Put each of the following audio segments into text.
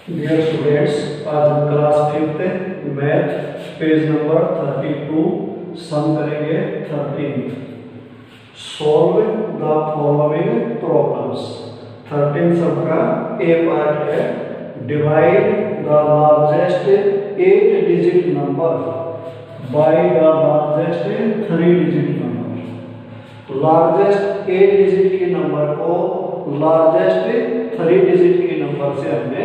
Dear students, आज हम class 5th math page number 32 सम करेंगे 13th। Solve the following problems. 13 सम का ए पार्ट है, divide the largest 8 digit number by the largest 3 digit number. Largest 8 digit के number को largest 3 digit के number से हमने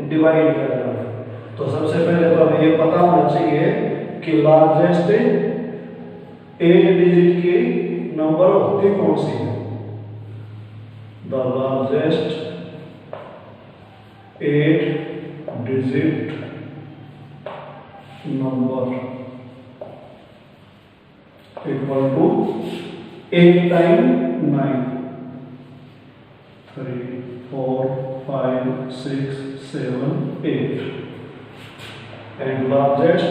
डिवाइड करना है। तो सबसे पहले तो हमें ये पता होना चाहिए कि लार्जेस्ट 8 डिजिट की नंबर होती कौन सी है। The largest 8 digit number equal to 8 time 9, 3 4 5 6 7 8 and largest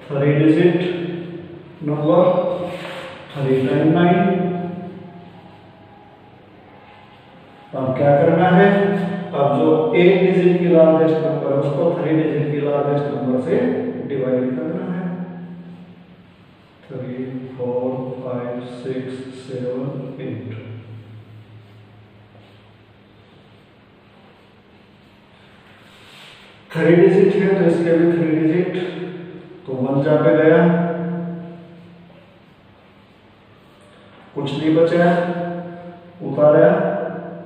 3 digit number 3 times 9। अब क्या करना है, अब जो 8 डिजिट की लार्जेस्ट नंबर है उसको 3 डिजिट की लार्जेस्ट नंबर से डिवाइड करना है। 3 4 5 6 7 8। थ्री डिजिट है तो इसके भी 3 डिजिट, तो 1 जा पे गया, कुछ नहीं बचा, उतारा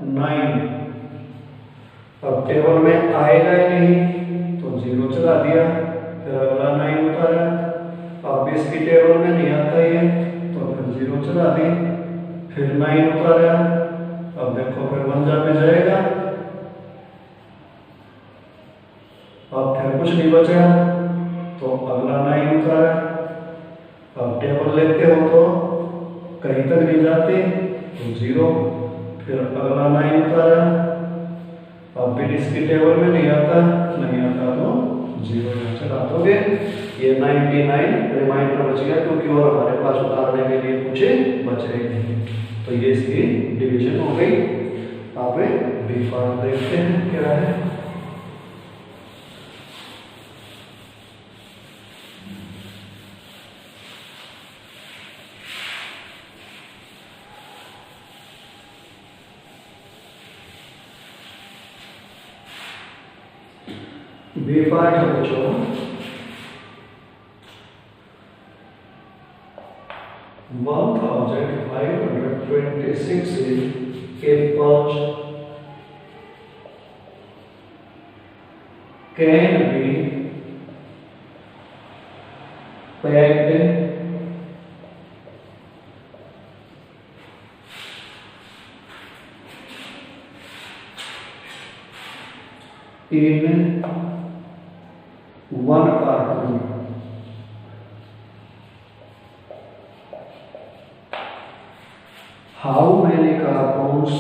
9। अब टेबल में आएगा ही नहीं तो 0 चला दिया, फिर अगला 9 उतारा। अब इसकी टेबल में नहीं आता है तो फिर 0 चला दी, फिर 9 उतारा। अब देखो फिर 1 जा पे जाएगा, अब फिर कुछ नहीं बचा तो अगला 9 उतारा। अब टेबल लेते हो तो कहीं तक नहीं जाते तो 0, फिर अगला 9 उतारा। अब फिर इसकी टेबल में नहीं आता तो 0 चला दोगे। ये 99 रिमाइंडर बच गया, क्योंकि और हमारे पास उतारने के लिए कुछ बचे ही नहीं। तो ये इसकी डिवीजन हो गई। अब बी पार्ट देखते हैं क्या है। बी पार्ट है बच्चों, 1526 apples can be packed in 1 carton। How many cartons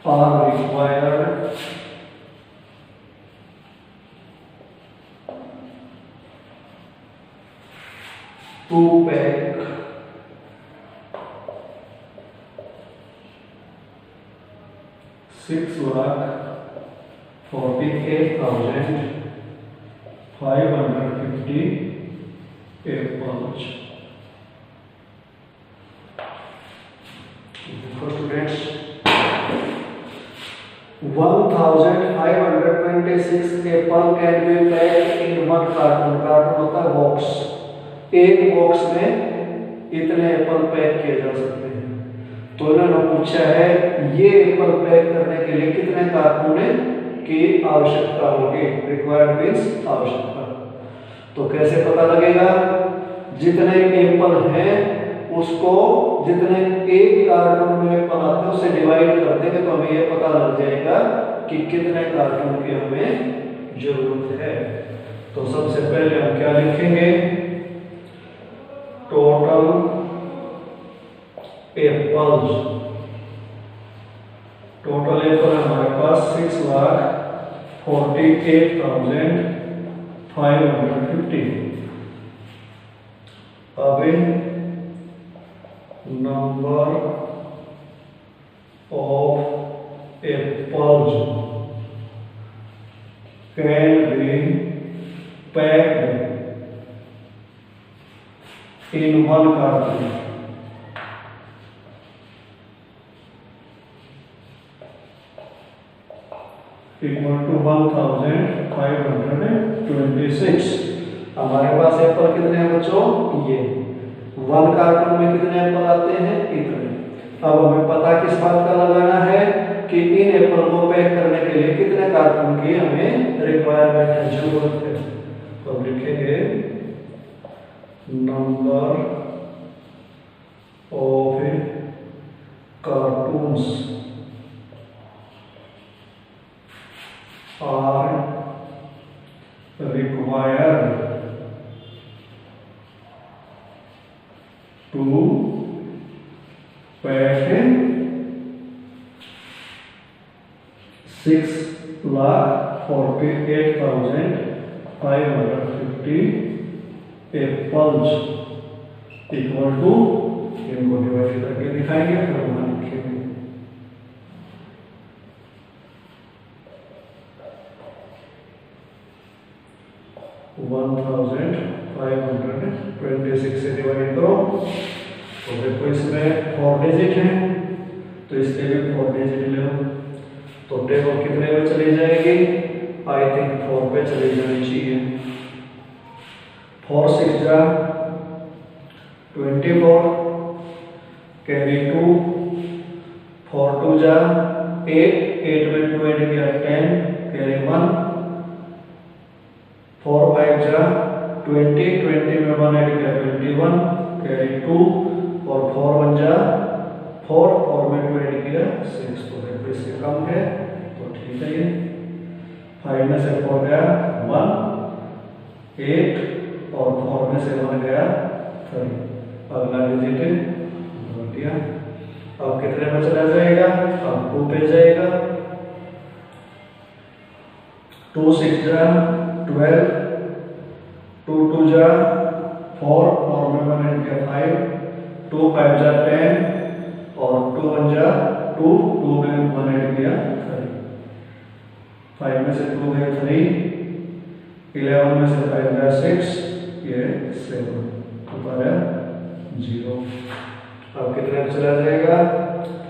are required to pack 6,48,550 apples। Students, 1526 apple can be packed in 1 carton। Carton होता है बॉक्स, एक बॉक्स में इतने एप्पल पैक किए जा सकते हैं। तो इन्होंने पूछा है ये एप्पल पैक करने के लिए कितने कार्टून की आवश्यकता होगी। रिक्वायर्ड मींस आवश्यकता। तो कैसे पता लगेगा, जितने एप्पल हैं उसको जितने एक कार्टून में एप्पल आते हैं उससे डिवाइड कर देंगे तो हमें ये पता लग जाएगा कि कितने कार्टून की हमें जरूरत है। तो सबसे पहले हम क्या लिखेंगे, टोटल एप्पल्स टोटल एप्पल हमारे पास 6,48,550। अब number of apples can be packed in one carton equal to 1526। हमारे पास एप्पल कितने हैं बच्चों? ये 1 कार्टन में कितने एप्पल आते हैं? इतने। अब हमें पता किस बात का लगाना है कि इन एप्पल को पैक करने के लिए कितने कार्टन की हमें रिक्वायरमेंट है, जरूरत है। तो लिखेंगे number of cartons are required to pack 6,48,550 apples equal to, इनको डिवाइड करके दिखाएंगे फिर वहां लिखेंगे 1526 से डिवाइड करो। तो देखो इसमें 4 डिजिट हैं तो इसके भी 4 डिजिट ले लो। तो टेबल कितने पे चली जाएगी? आई थिंक 4 पे चली जानी चाहिए। 4 6 जा 24 कैरी 2, 4 2 जा 8 8 में 2 ऐड किया 10 कैरी 1, 4 5 जा 20 20 में 1 ऐड किया 21 कैरी 2 और 4 1 जा 4 4 में 2 ऐड किया 6। तो देखो इससे कम है तो ठीक है। ये 5 में से 4 गया 1 8 और 4 में से 1 गया 3। अगला डिजिट दिया। अब कितने में चला जाएगा? अब 2 पे जाएगा। 2 6 जा 12 2 2 जा 4 4 में 1 ऐड किया 5 2 5 जा 10 और 2 1 जा 2 2 में 1 ऐड किया 3। 5 में से 2 गया 3 11 में से 5 गया 6 ये 7 ऊपर है 0। अब कितने पे चला जाएगा?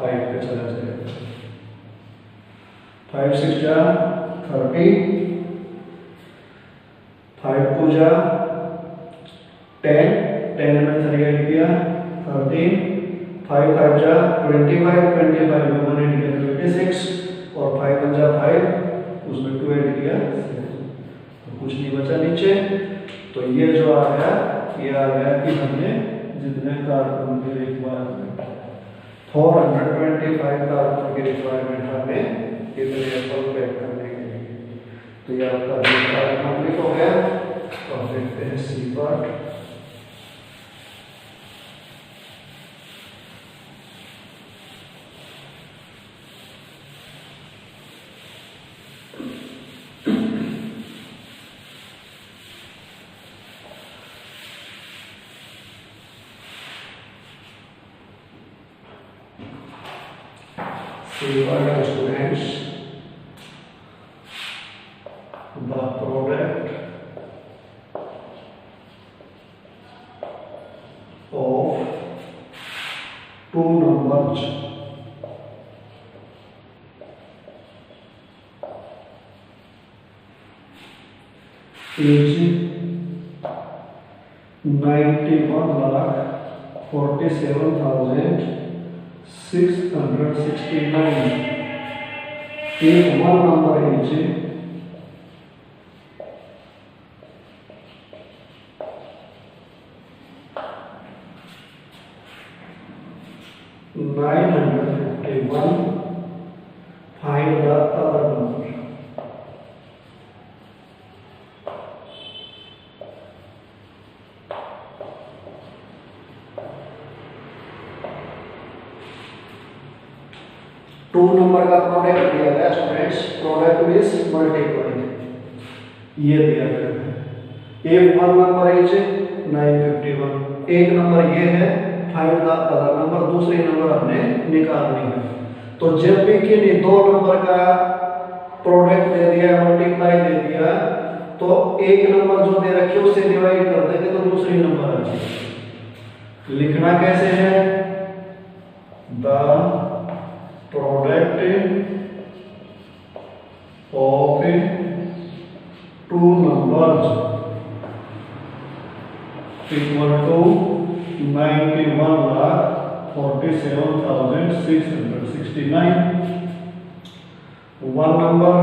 5 पे चला जाएगा। 5 6 जा 30 5 2 जा 10 10 में 3 ऐड किया 13 5 5 जा 25 25 में 1 ऐड किया 26 और 5 1 जा 5 उसमें 2 ऐड किया 7। तो कुछ नहीं बचा नीचे। तो ये जो आ गया ये आ गया कि हमने जितने कार्टून की रिक्वायरमेंट 425 कार्टून की रिक्वायरमेंट हमें इतने एप्पल पैक करने के लिए। तो ये आपका कंप्लीट हो गया। तो देखते हैं C part. See what are students the product of 2 numbers is 91,47,669 if one number is 951, find the other number. 2 number का प्रोडक्ट दिया गया स्टूडेंट्स, प्रोडक्ट मींस मल्टीप्लाई, ये दिया गया है। एक 1 नंबर इज 951, एक नंबर ये है, फाइंड द अदर नंबर, दूसरी नंबर हमने निकालनी है। तो जब भी किन्हीं दो नंबर का प्रोडक्ट दे दिया, मल्टीप्लाई दे दिया, तो एक नंबर जो दे रखी है उससे डिवाइड कर देंगे तो दूसरी नंबर आ जाएगी। लिखना कैसे है? The product of 2 numbers equal to 91,47,669. One number,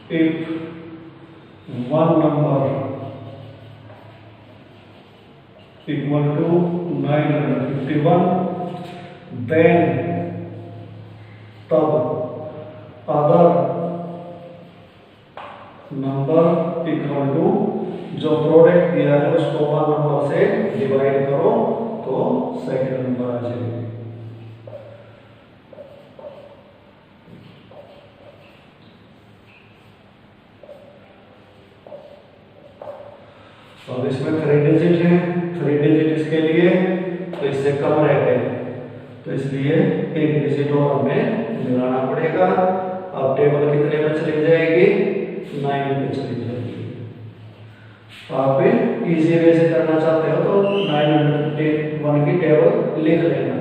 if one number equal to 951, then तब अदर नंबर इक्वल टू जो प्रोडक्ट दिया है उसको 1 नंबर से डिवाइड करो तो सेकंड नंबर आ जाएगी। अब इसमें 3 डिजिट है, 3 डिजिट इसके लिए तो इससे कम रहते हैं, तो इसलिए 1 डिजिट और हमें मिलाना पड़ेगा। अब टेबल कितने में चली जाएगी? 9 पे चली जाएगी। आप इजी वे से करना चाहते हो तो 951 की टेबल लिख लेना।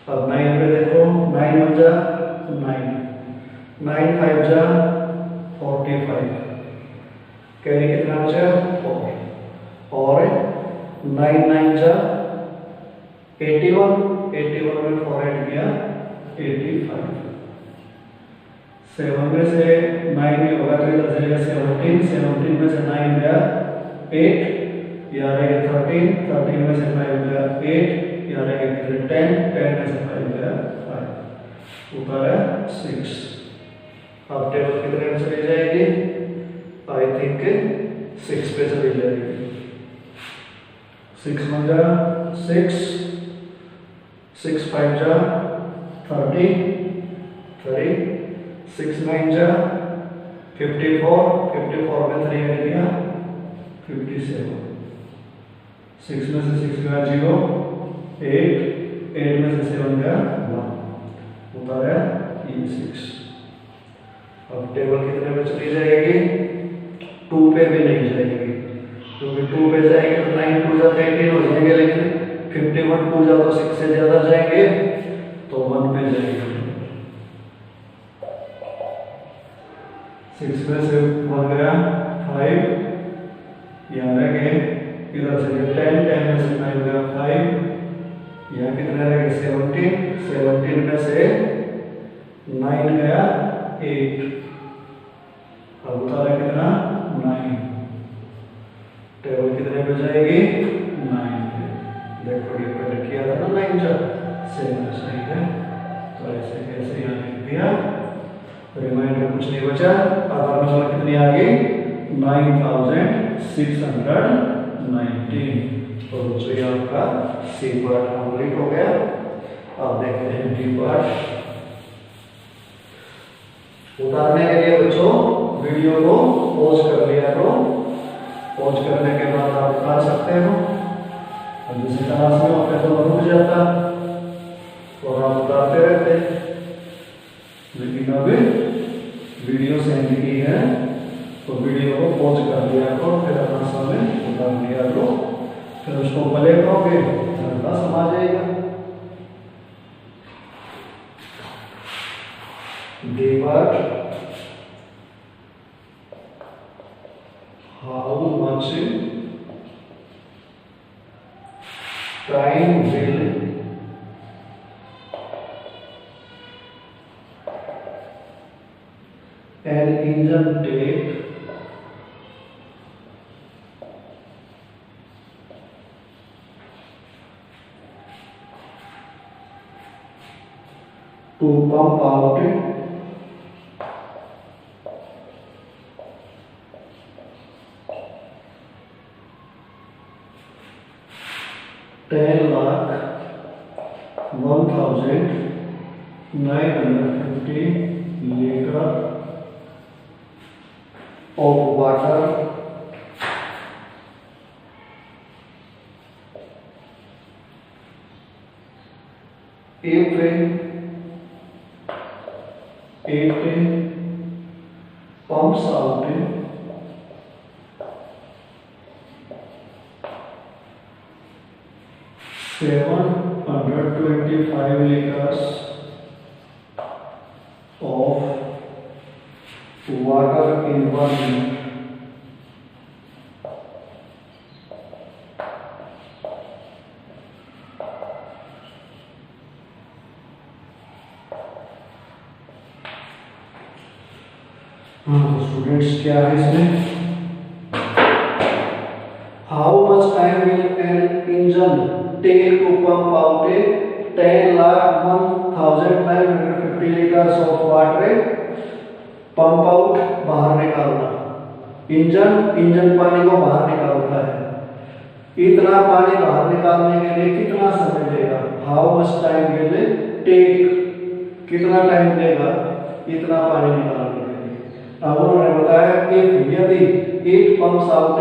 अब 9 पे देखो, 9 1 जा 9, 9 5 जा 45, कैरी कितना बचा? 4, और 9 9 जा 81, 81 में 4 ऐड किया 85, 7 में से 9 नहीं होगा तो इधर चलेगा 17, 17 में से 9 गया 8, यहाँ रहेगा 13, 13 में से 5 गया 8, यहाँ रहेगा 10, 10 में से 5 गया 5, ऊपर है 6। अब टेबल कितने में चली जाएगी? आई थिंक 6 पे चली जाएगी। 6 1 जा 6, 6 5 जा 30, 6 9 जा 54, 54 में 3 ऐड किया 57, 6 में से 6 गया 0, 8, 8 में से 7 गया 1, ऊपर है 6। अब टेबल कितने पे चली जाएगी? 2 पे भी नहीं जाएगी, क्योंकि 2 पे जाएगी तो 9 2 जा 18 हो जाएंगे, लेकिन 51 2 जा तो 6 से ज्यादा जाएंगे तो 1 पे जाएगी। 6 में से 1 गया 5, यहाँ रह गए इधर से 10, 10 में से 9 गया 5, यहाँ कितने रह गए 17, 17 में से 9 गया 8, अब उतारा कितना 9, टेबल कितने पे जाएगी? 9 पे। देखो ये पहले किया था ना 9 जब, सेम सही है, तो ऐसे कैसे यहाँ लिख दिया। रिमाइंडर कुछ नहीं बचा। अदर नंबर कितनी आ गई? 9619। तो बच्चों ये आपका सी पार्ट कंप्लीट हो गया। अब देखते हैं डी पार्ट। उतारने के लिए बच्चों वीडियो को पॉज कर लिया करो। पॉज करने के बाद आप उतार सकते हो। अब जैसे क्लास में होते तो रुक जाता और आप उतारते रहते, लेकिन अब वीडियो सेंड की है तो वीडियो को पॉज कर लिया करो, फिर अपना समय उतार लिया करो, फिर उसको प्ले करोगे तो समझ जाएगा। D part, how much time will an engine take to pump out 10,01,000 1950 litre of water if it pumps out 725 liters of water in 1 minute. तो स्टूडेंट्स क्या है इसमें, how much time will an engine take to pump out 10,01,950 liters of water, pump out बाहर निकालना, engine पानी को बाहर निकालता है, इतना पानी बाहर निकालने के लिए कितना समय लेगा, how much time will take, कितना टाइम लेगा इतना पानी निकालने के लिए। अब उन्होंने बताया कि यदि it pumps out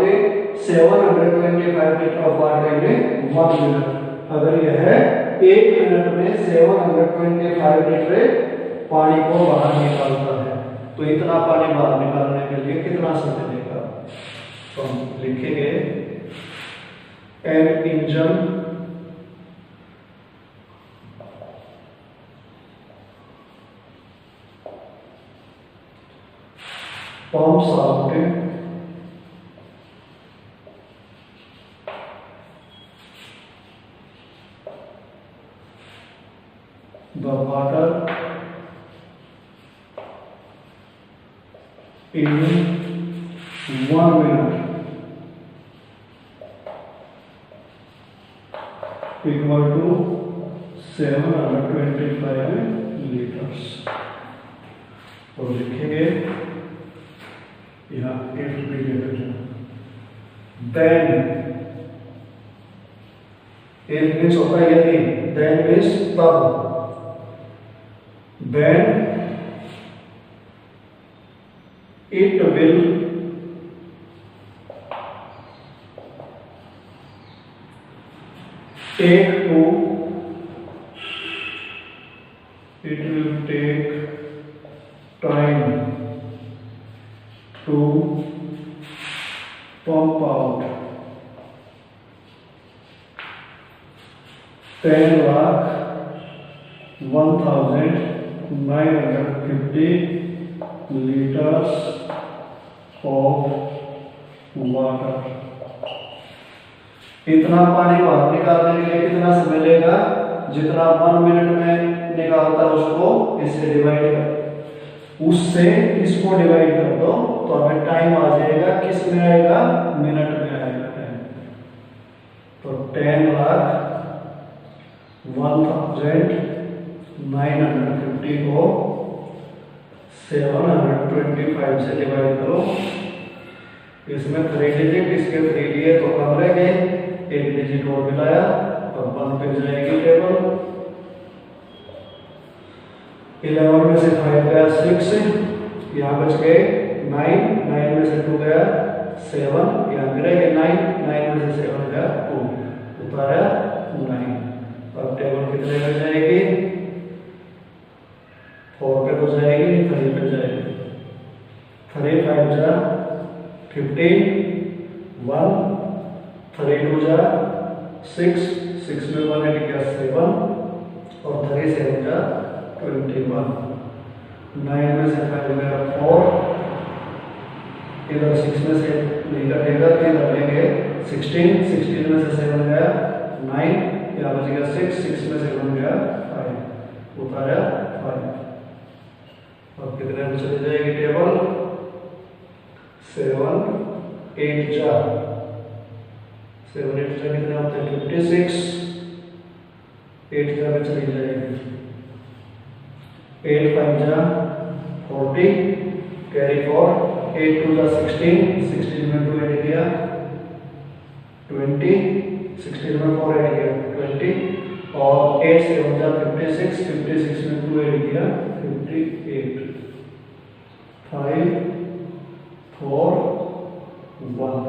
725 litre of water in 1 minute, अगर यह 1 मिनट में 725 लीटर पानी को बाहर निकालता है तो इतना पानी बाहर निकालने के लिए कितना समय लेगा। तो हम लिखेंगे an engine pumps out the water in 1 minute equal to 725 liters। और लिखेंगे यहाँ if means होता है यदि, then means तब, then it will take time to pump out 10,01,950 liters of water। इतना पानी बाहर निकालने के लिए कितना समय लेगा, जितना 1 मिनट में निकालता है उसको इससे डिवाइड कर, उससे इसको डिवाइड कर दो तो हमें टाइम आ जाएगा, किस में आएगा, मिनट में आएगा टाइम। तो 10,01,950 को 725 से डिवाइड करो, इसमें 3 डिजिट, इसके 3 लिए तो कम रह गए, 1 डिजिट और मिलाया और 1 पे जाएगी टेबल। 11 में से 5 गया 6, यहाँ बच गए 9 में से 2 गया 7, यहाँ गिरेगा 9 में से 7 गया 2, उतारा 9। अब टेबल कितने पे जाएगी, 4 पे तो जाएगी, 3 पे जाएगी, 3 5 जा 15, 1 3 2 जा 6 में 1 ऐड किया 7 और 3 7 जा 21, 9 में से 5 गया 4, इधर 6 में से नहीं कटेगा तो इधर लेंगे 16 में से 7 गया 9, यहाँ बच गया 6 में से 1 गया 5, उतारा 5। अब कितने में चली जाएगी टेबल, 7 8 जा कितने होते हैं 56, 8 जा में चली जाएगी, 8 5 जा 40, कैरी 4, 8 2 जा 16 में 2 ऐड किया 20, 16 में 4 ऐड किया 20, और 8 से 56, 56 में 2 ऐड किया 58, 5 4 1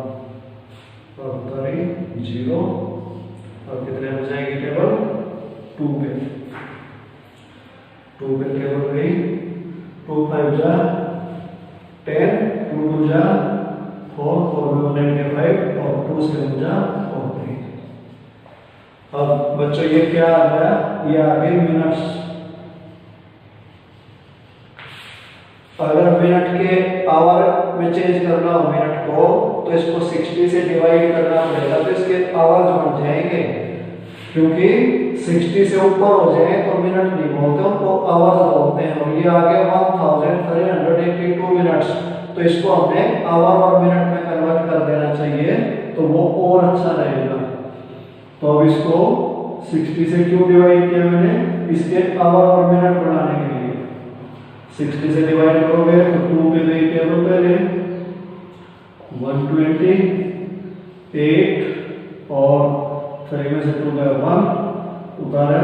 और 3 0 और कितने हो जाएंगे केवल 2 पे केवल गई 2 5 जा 10, 2 2 जा 4 4 में बनेंगे 5 और 2 से हो जा 4। अब बच्चों ये क्या आ गया, ये आ गए मिनट्स। अगर मिनट के आवर में चेंज करना हो मिनट को तो इसको 60 से डिवाइड करना पड़ेगा, तो इसके आवर्स बन जाएंगे, क्योंकि 60 से ऊपर हो जाए तो मिनट नहीं बोलते, उनको आवर्स बोलते हैं। और ये आ गया 1382 मिनट्स, तो इसको हमने आवर और मिनट में कन्वर्ट कर देना चाहिए, तो वो और अच्छा रहेगा। तो अब इसको 60 से क्यों डिवाइड किया मैंने, इसके आवर और मिनट बनाने के लिए। 60 से डिवाइड करोगे तो 2 पे गई टेबल पहले 128 और 3 में से 2 गया 1 उतारा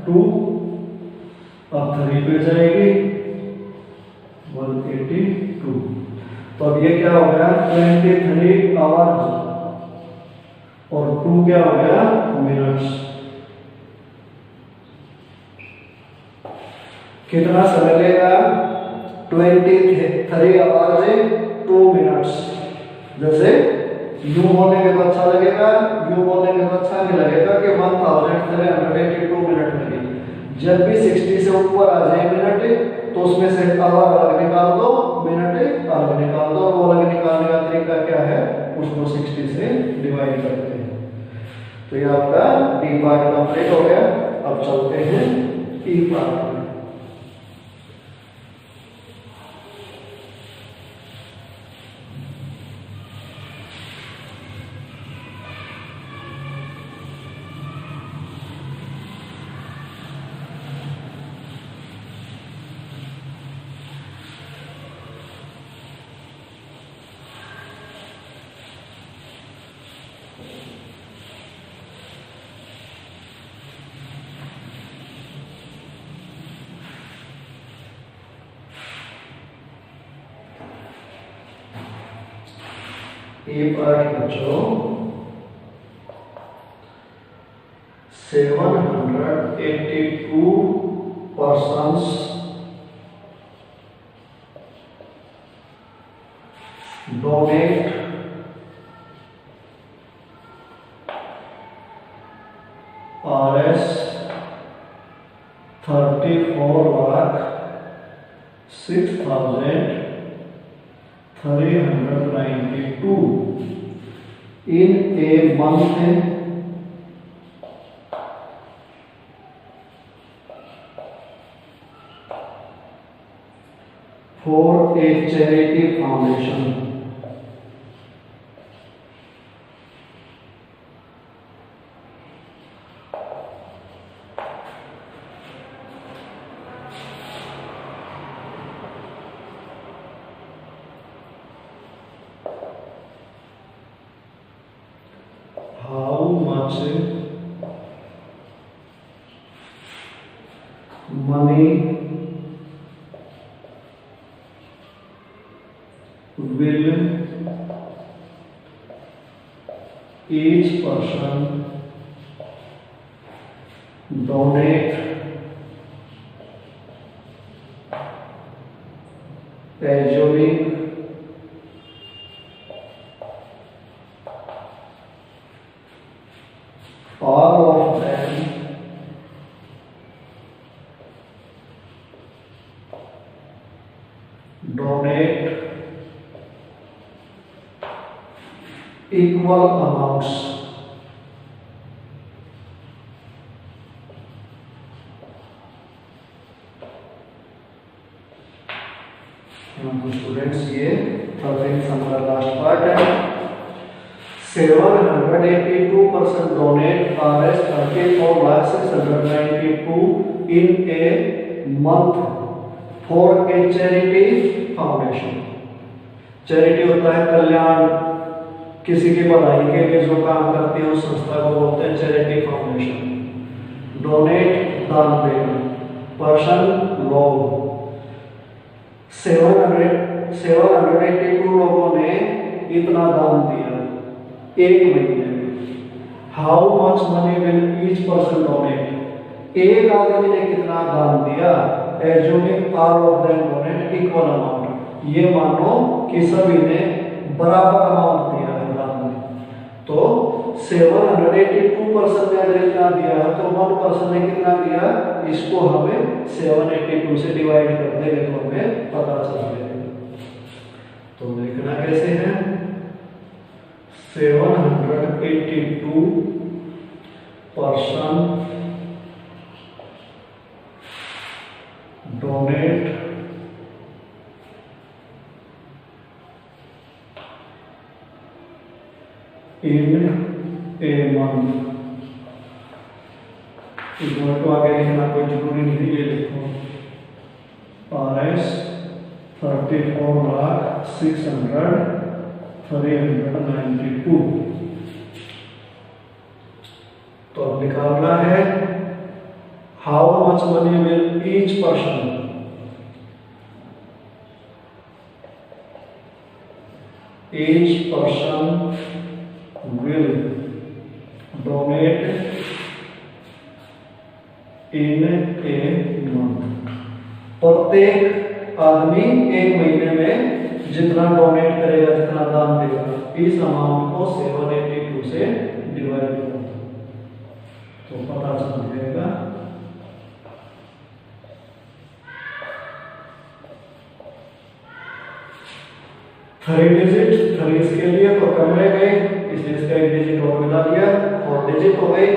2, अब 3 पे जाएगी 182। तो अब ये क्या हो गया 23 आवर्स और 2 क्या हो गया मिनट्स। कितना समय लेगा 23 आवर्स 2 मिनट्स। जैसे यू बोलेंगे तो अच्छा लगेगा, यू बोलेंगे तो अच्छा नहीं लगेगा कि 1382 मिनट लगे। जब भी 60 से ऊपर आ जाए मिनट तो उसमें से आवर अलग निकाल दो, मिनट अलग निकाल दो, और वो अलग निकालने का तरीका क्या है, उसको 60 से डिवाइड करते हैं। तो ये आपका डी पार्ट कंप्लीट हो गया। अब चलते हैं ई पार्ट में। ए पार्ट बच्चों 782 persons donate Rs 34,06,392 in a month for a charity foundation. How much money will each person donate assuming all of them donate equal amounts. तो स्टूडेंट्स ये हमारा लास्ट पार्ट है। 782% donate Rs 34,692 in a month for a charity foundation. Charity होता है कल्याण, किसी की भलाई के लिए जो काम करते हैं उस संस्था को बोलते हैं चैरिटी फाउंडेशन। डोनेट दान देना, पर्सन लोग। 782 लोगों ने इतना दान दिया एक महीने में। How much money will each person donate, एक आदमी ने कितना दान दिया। Assuming all of them donate equal amount, ये मानो कि सभी ने बराबर अमाउंट दिया है दान में। तो 782 पर्सन ने अगर इतना दिया है तो 1 पर्सन ने कितना दिया, इसको हमें 782 से डिवाइड कर देंगे तो हमें पता चल जाएगा। तो लिखना कैसे है, 782 person donate in a month. Equal to आगे लिखना कोई जरूरी नहीं, ये लिखो RS 34,600,392। तो अब निकालना है how much money will each person, each person will donate in a month। प्रत्येक आदमी एक महीने में जितना डोनेट करेगा, जितना दान देगा, इस अमाउंट को 782 से डिवाइड करो तो पता चल जाएगा। थ्री डिजिट, 3 इसके लिए तो कम रह गए, इसलिए इसका एक डिजिट और मिला दिया, 4 डिजिट हो गई।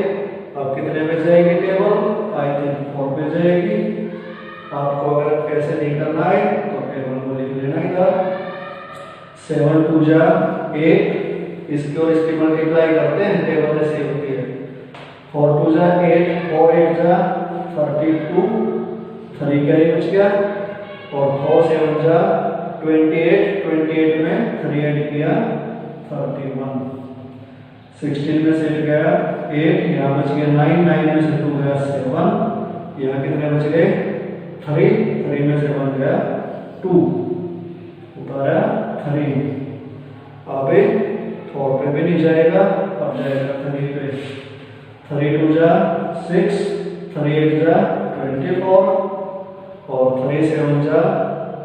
अब कितने पे जाएगी टेबल, आई थिंक 4 पे जाएगी। आपको अगर कैसे नहीं करना है तो टेबल को लिख लेना इधर। 7 2 जा 8, इसकी और इसकी मल्टीप्लाई करते हैं, टेबल ऐसे होती है। 4 2 जा 8, 4 8 जा 32, 3 कैरी बच गया, और 4 7 जा 28, 28 में 3 ऐड किया 31, 16 में से गया 8, यहाँ बच गया 9, 9 में से 2 गया 7, यहाँ कितने बच गए 3, 3 में से 1 गया 2, उतारा 3। अब 4 पे भी नहीं जाएगा, अब जाएगा 3 पे। 3 2 जा 6, 3 8 जा 24, और 3 7 जा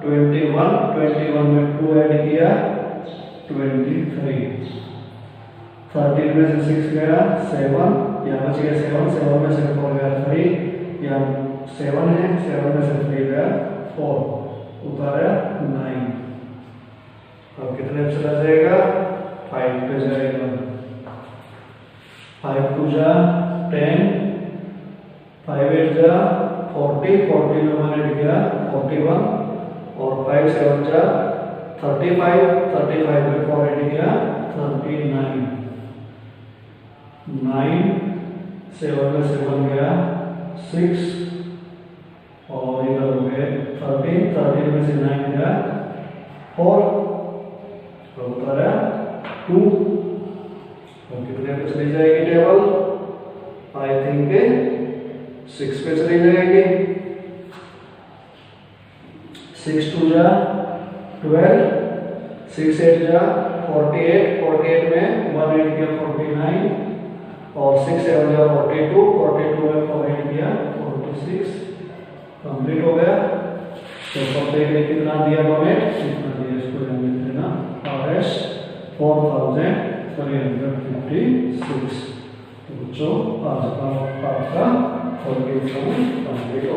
21, 21 में 2 ऐड किया 23, 13 में से 6 गया 7, यहाँ बच गया 7, 7 में से 4 गया 3, यहाँ 7 है, 7 में से 3 गया 4, उतारा 9। अब कितने पे चला जाएगा, 5 पे जाएगा। 5 2 जा 10, 5 8 जा 40, 40 में 1 ऐड किया 41, और 5 7 जा 35, 35 में 4 ऐड किया 39, 9 7 में से 1 गया 6, और इधर हो गए 13, 13 में से 9 गया 4, और उतारा 2। और कितने पे चली जाएगी टेबल, आई थिंक 6 पे चली जाएगी। 6 2 जा 12, 6 8 जा 48, 48 में 1 ऐड किया 49, और 6 7 जा 42, 42 में 4 ऐड किया 46, कंप्लीट हो गया। तो प्रत्येक ने कितना दिया डोनेट, कितना दिया इसको ध्यान देना, RS 4356। तो बच्चों आज का आपका कंप्लीट हो गया।